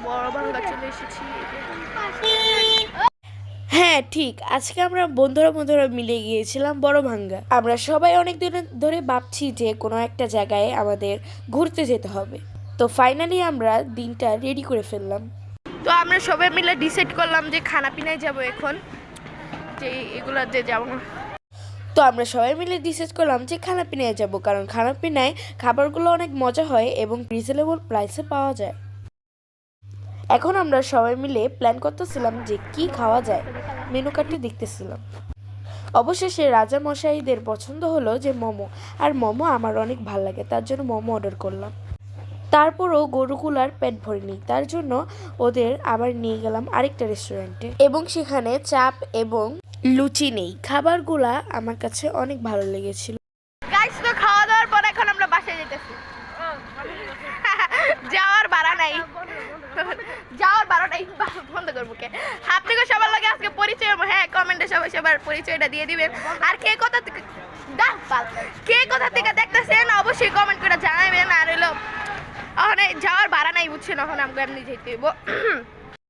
বড় ভাঙ্গা চলে এসেছি। হ্যাঁ ঠিক, আজকে আমরা বন্ধুরা মিলে গিয়েছিলাম বড় ভাঙ্গা। আমরা সবাই অনেক দিন ধরে ভাবছি যে কোনো একটা জায়গায় আমাদের ঘুরতে যেতে হবে। তো ফাইনালি আমরা দিনটা রেডি করে ফেললাম। তো আমরা সবাই মিলে ডিসাইড করলাম যে খানাপিনায় যাব এখন, যে এগুলো যে যাব। তো আমরা সবাই মিলে ডিসাইড করলাম যে খানাপিনায় যাব, কারণ খানাপিনায় খাবারগুলো অনেক মজা হয় এবং রিজনেবল প্রাইসে পাওয়া যায়। এখন আমরা সবাই মিলে প্ল্যান করতেছিলাম যে কি খাওয়া যায়, মেনু কার্ডটি দেখতেছিলাম। অবশেষে রাজা মশাইদের পছন্দ হলো যে মোমো, আর মোমো আমার অনেক ভালো লাগে, তার জন্য মোমো অর্ডার করলাম। তারপরও গরুগুলার পেট ভরেনি, তার জন্য ওদের আবার নিয়ে গেলাম আরেকটা রেস্টুরেন্টে, এবং সেখানে চাপ এবং লুচি নেই। খাবারগুলা আমার কাছে অনেক ভালো লেগেছিল। গাইস, তো খাওয়া দাওয়ার পর এখন আমরা বাসায় যেতেছি। যাওয়ার ভাড়া নাই, যাওয়ার ভাড়া নাই, বন্ধ করবো কে। আপনাকে সবার লাগে আজকে পরিচয়, হ্যাঁ কমেন্টে সবাই সবার পরিচয়টা দিয়ে দিবেন। আর কে কোথা থেকে দেখতেছেন অবশ্যই কমেন্ট করে জানাবেন। আর হলো যাওয়ার ভাড়া নাই বুঝছেন, এখন আমাকে এমনি যেতে হইব।